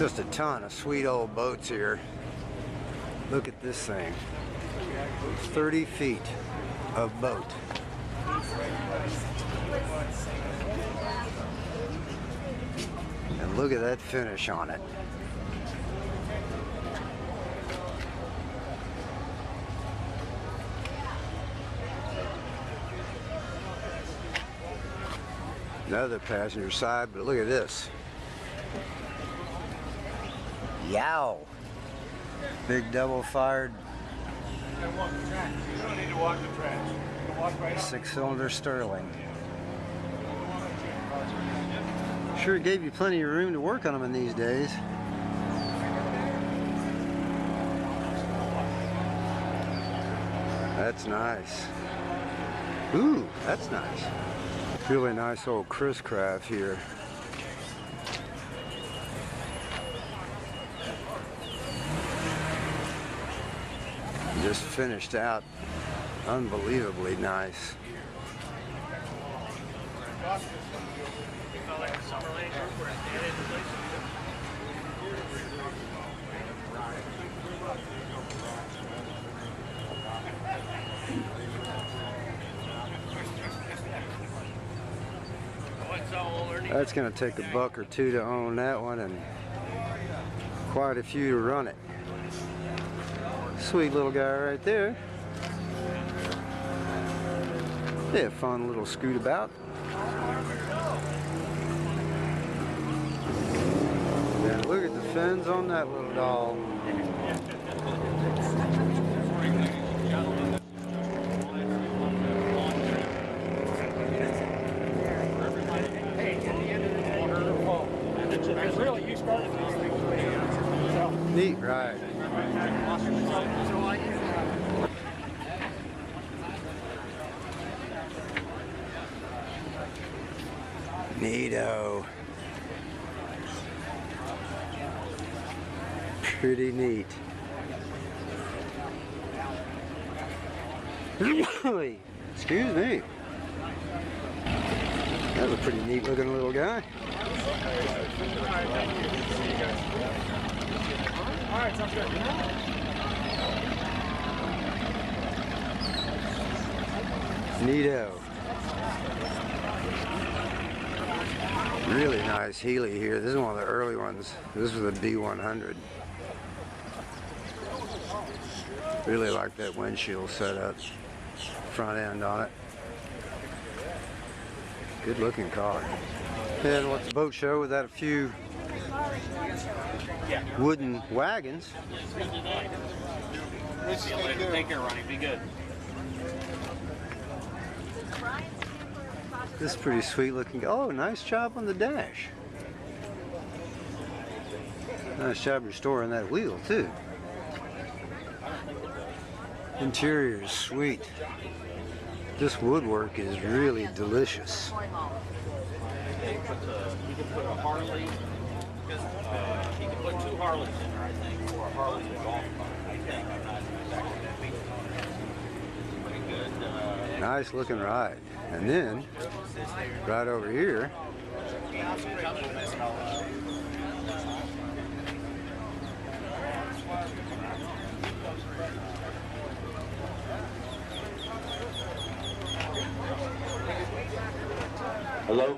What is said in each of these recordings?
Just a ton of sweet old boats here. Look at this thing. 30 feet of boat. And look at that finish on it. Another passenger side, but look at this. Yow! Big double fired. You don't need to walk the tracks. You can walk right up. 6-cylinder Sterling. Sure gave you plenty of room to work on them in these days. That's nice. Ooh, that's nice. Really nice old Chris craft here. Just finished out unbelievably nice. That's going to take a buck or two to own that one and quite a few to run it. Sweet little guy right there. Yeah, fun little scoot about. Yeah, look at the fins on that little doll. Really, you started these things. Neat ride. Neato. Pretty neat. Excuse me. That's a pretty neat looking little guy. Alright, sounds good. Neato. Really nice Healy here. This is one of the early ones. This was the B100. Really like that windshield setup. Front end on it. Good looking car. And what's the boat show without a few wooden wagons? Take care, Ronnie. Be good. This is pretty sweet looking. Oh, nice job on the dash. Nice job restoring that wheel too. Interior is sweet. This woodwork is really delicious. You can put a Harley, because he can put 2 Harleys in there, I think, or a Harley and a golf cart. I think. I'm not exactly that pretty good. Nice looking ride. And then, right over here, Hello?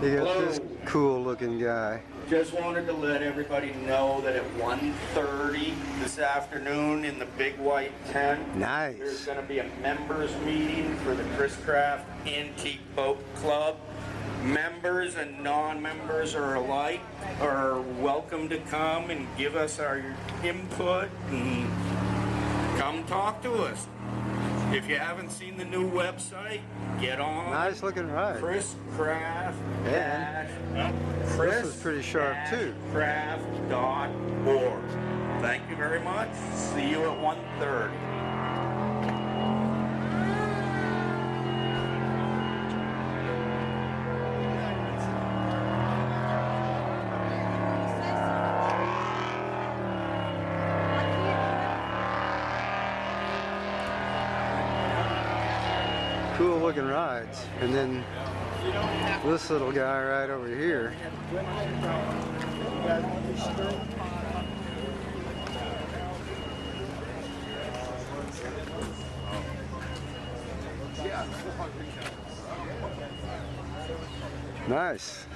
you got this cool looking guy. Just wanted to let everybody know that at 1:30 this afternoon in the big white tent, Nice. there's going to be a members meeting for the Chris Craft Antique Boat Club. Members and non-members are alike are welcome to come and give us our input and come talk to us. If you haven't seen the new website, get on. Nice looking ride. Chris Craft. This is pretty sharp too. Craft.org. Thank you very much. See you at 1:30. Cool looking rides. And then This little guy right over here. Nice.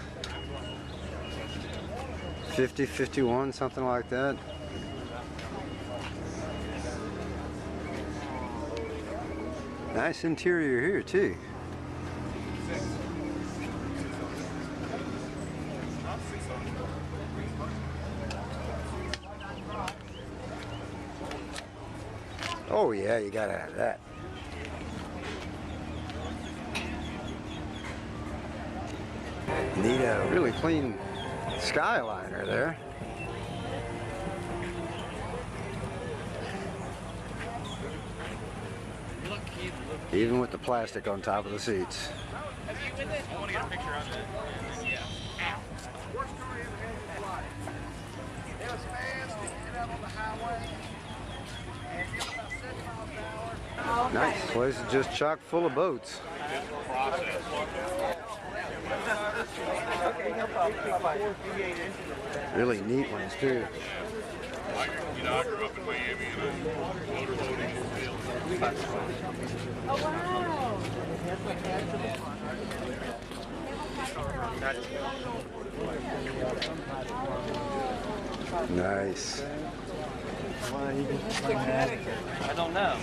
50, 51, something like that. Nice interior here too. Oh yeah, you gotta have that. Need a really clean skyliner there. Even with the plastic on top of the seats. I want to get a picture of it. Nice. Place is just chock full of boats. Really neat ones too. You know, I grew up in Miami and I motor loading Oh, wow. Nice. I don't know.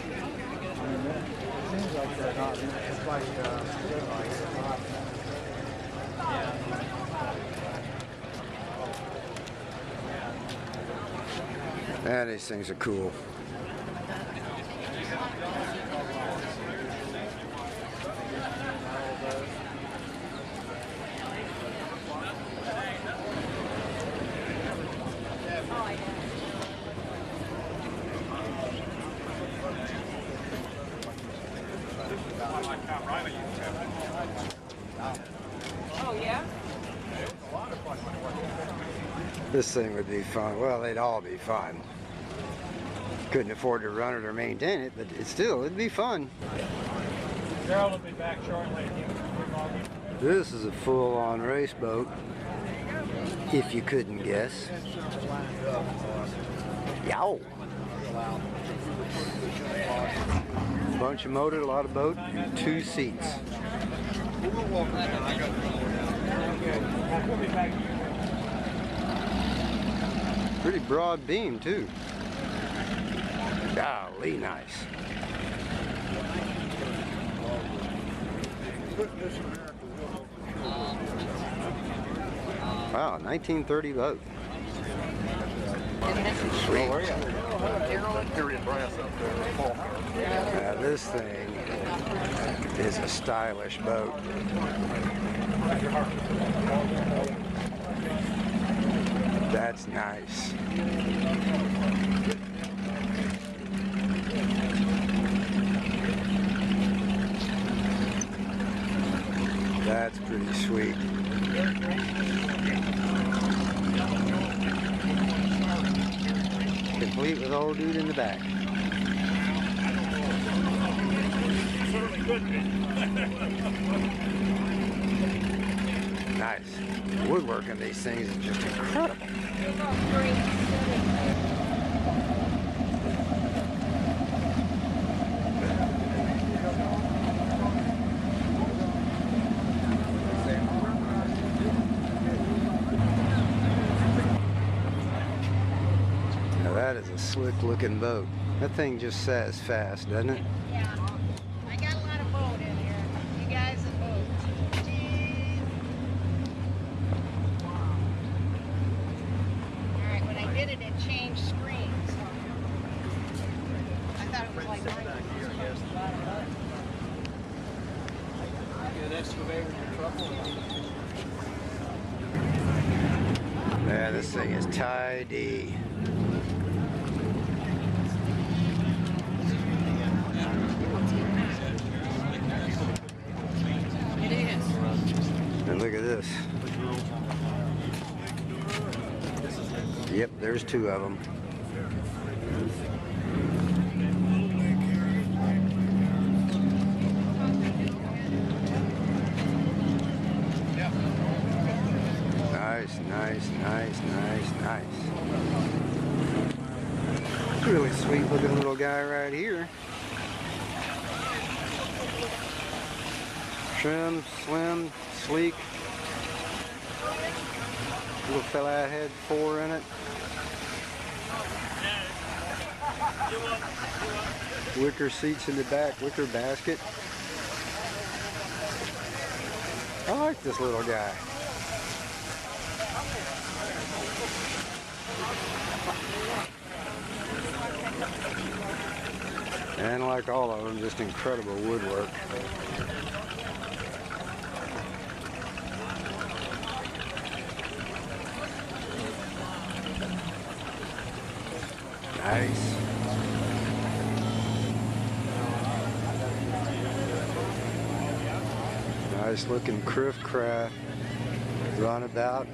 Man, these things are cool. Oh, yeah? This thing would be fun. Well, they'd all be fun. Couldn't afford to run it or maintain it, but it'd be fun. Gerald will be back shortly. This is a full-on race boat, if you couldn't guess. Yow! Bunch of motor, a lot of boat, 2 seats. Pretty broad beam too. Golly, nice. Wow, 1930 boat. Sweet. Now this thing is a stylish boat. That's nice. That's pretty sweet. Complete with old dude in the back. Nice. Woodwork on these things is just incredible. Now that is a slick looking boat. That thing just says fast, doesn't it? Yeah. I got a lot of boat in here. You guys and boats. Jeez. Alright, when I did it, it changed screens. I thought it was like Get an excavator in your trouble. Man, this thing is tidy. it is. And look at this. Yep, there's 2 of them. Nice. Really sweet looking little guy right here. Trim, slim, sleek. Little fella had 4 in it. Wicker seats in the back, wicker basket. I like this little guy. And like all of them, just incredible woodwork. Nice. Nice looking craft runabout.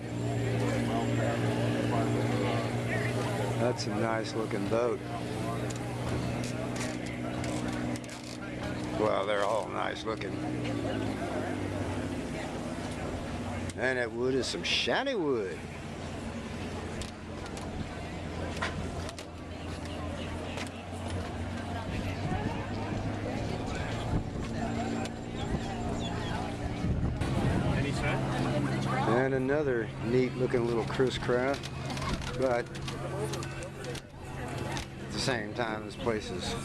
That's a nice looking boat. Well, they're all nice looking. And that wood is some shiny wood. And another neat looking little Chris craft, but at the same time this place is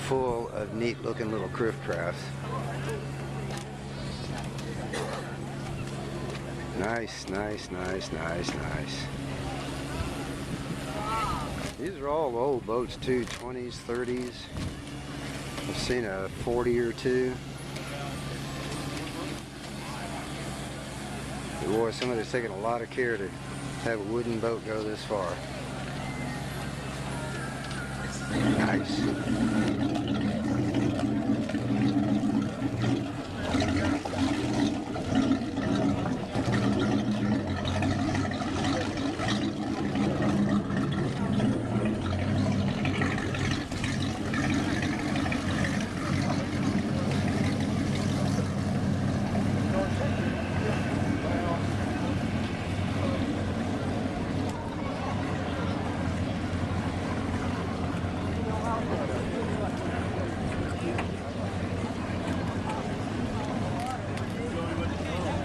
full of neat looking little crafts. Nice. These are all old boats too, 20s, 30s. I've seen a 40 or two. Boy, somebody's taken a lot of care to have a wooden boat go this far. Nice.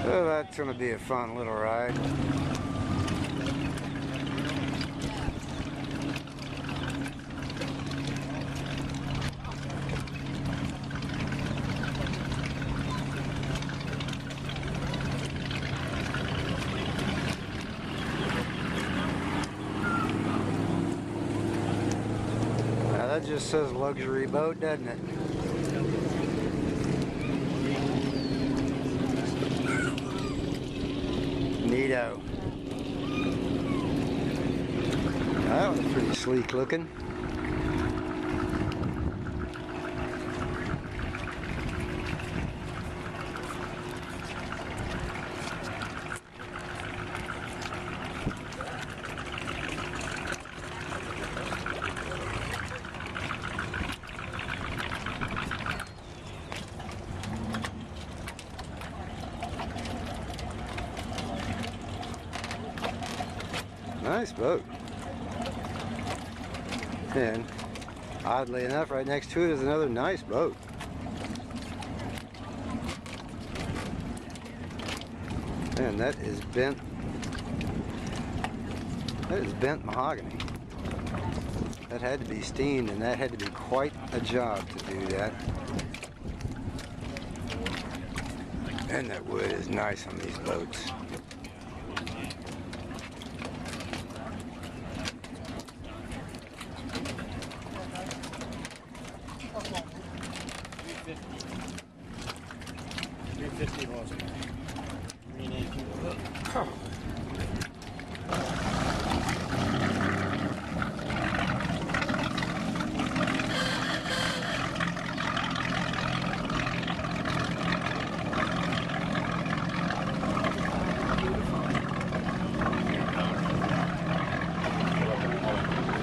So that's going to be a fun little ride. Now that just says luxury boat, doesn't it? Neato. That was pretty sleek looking. Nice boat. And oddly enough, right next to it is another nice boat. And that is bent. That is bent mahogany. That had to be steamed, and that had to be quite a job to do that. And that wood is nice on these boats.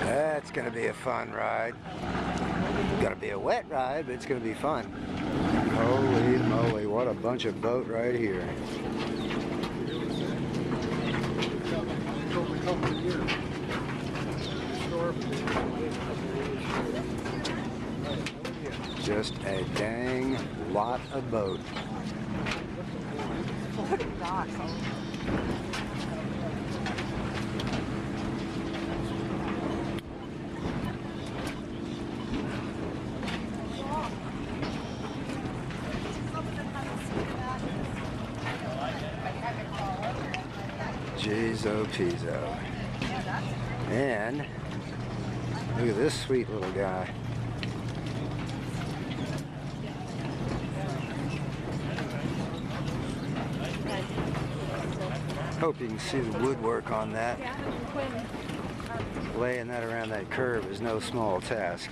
That's gonna be a fun ride. It's gonna be a wet ride, but it's gonna be fun. Holy moly, what a bunch of boat right here. here. Store. Just a dang lot of boat. Floating docks. Jeez-o peezo. And look at this sweet little guy. Hope you can see the woodwork on that. Laying that around that curve is no small task.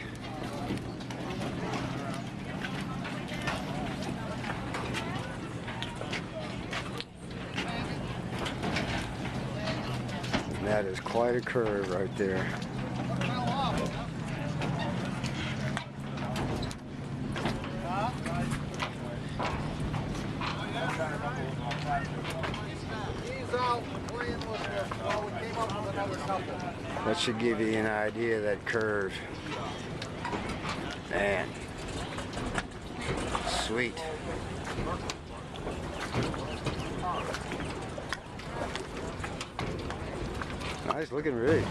That is quite a curve right there. That should give you an idea of that curve. Man. Sweet. Nice looking rig.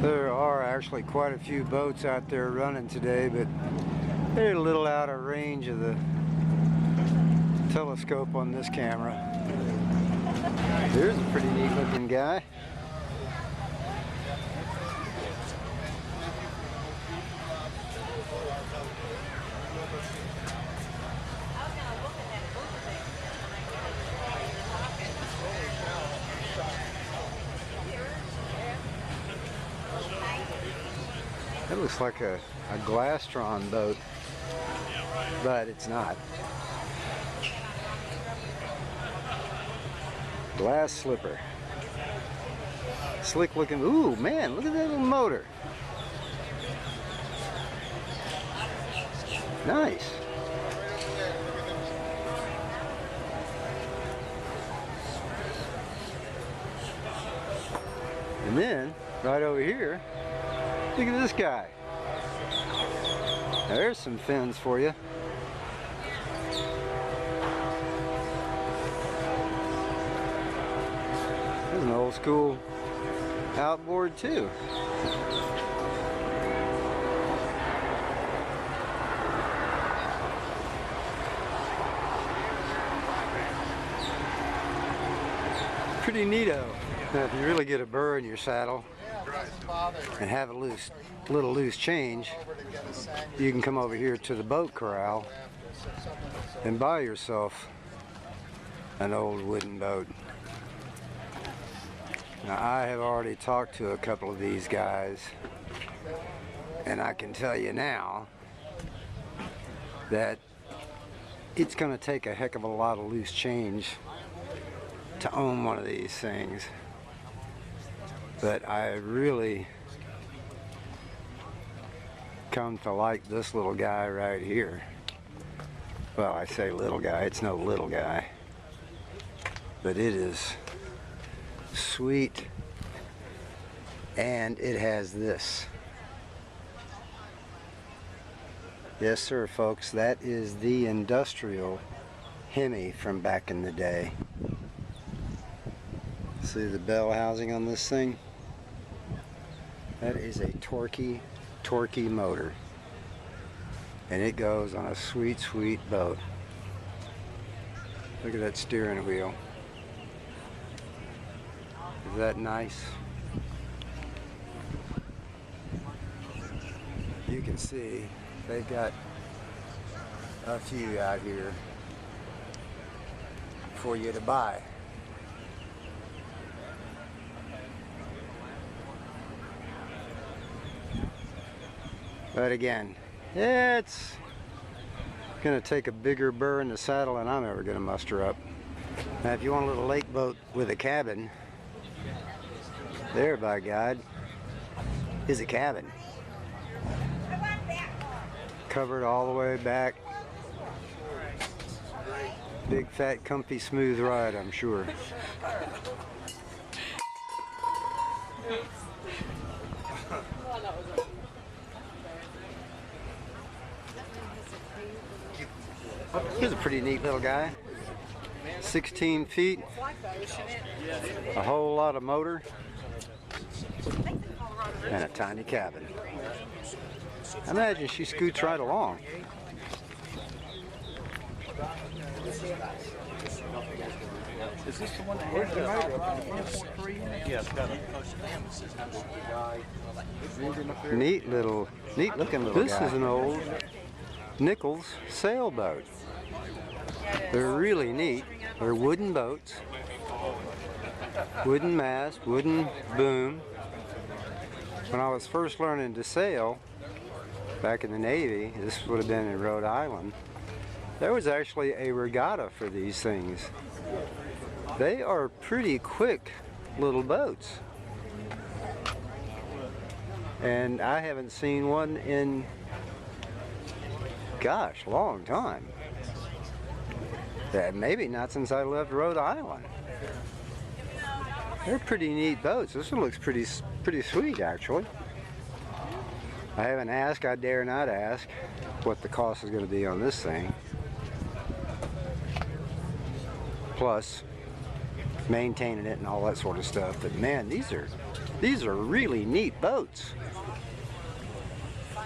There are actually quite a few boats out there running today, but they're a little out of range of the telescope on this camera. Here's a pretty neat looking guy. It looks like a Glastron boat, but it's not. Glass slipper. Slick looking. Ooh, man, look at that little motor. Nice. And then, right over here, look at this guy. There's some fins for you. There's an old school outboard too. Pretty neato. Now, if you really get a burr in your saddle and have a little loose change, you can come over here to the boat corral and buy yourself an old wooden boat. Now, I have already talked to a couple of these guys, and I can tell you now that it's going to take a heck of a lot of loose change to own one of these things. But I really come to like this little guy right here. Well, I say little guy, it's no little guy, but it is sweet, and it has this. Yes sir, folks, that is the industrial Hemi from back in the day. See the bell housing on this thing? That is a torquey motor, and it goes on a sweet boat. Look at that steering wheel. Is that nice? You can see they've got a few out here for you to buy. But again, it's gonna take a bigger burr in the saddle than I'm ever gonna muster up. Now if you want a little lake boat with a cabin, there by God is a cabin. Covered all the way back. Big fat comfy smooth ride, I'm sure. He's a pretty neat little guy. 16 feet, a whole lot of motor, and a tiny cabin. I imagine she scoots right along. Is this the one that has the 1.3 in it? Yeah, it's got a Neat looking little guy. This is an old Nichols sailboat. They're really neat. They're wooden boats, wooden mast, wooden boom. When I was first learning to sail back in the Navy, this would have been in Rhode Island, there was actually a regatta for these things. They are pretty quick little boats. And I haven't seen one in, gosh, a long time. Maybe not since I left Rhode Island. They're pretty neat boats. This one looks pretty sweet, actually. I haven't asked, I dare not ask, what the cost is going to be on this thing. Plus, maintaining it and all that sort of stuff. But man, these are really neat boats.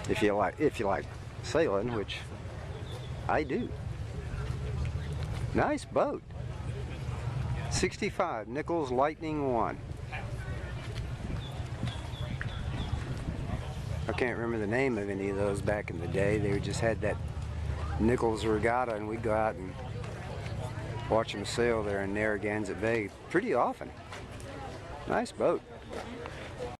If you like sailing, which I do. Nice boat. 65 Nichols Lightning 1. I can't remember the name of any of those back in the day. They just had that Nichols regatta, and we'd go out and watch them sail there in Narragansett Bay pretty often. Nice boat.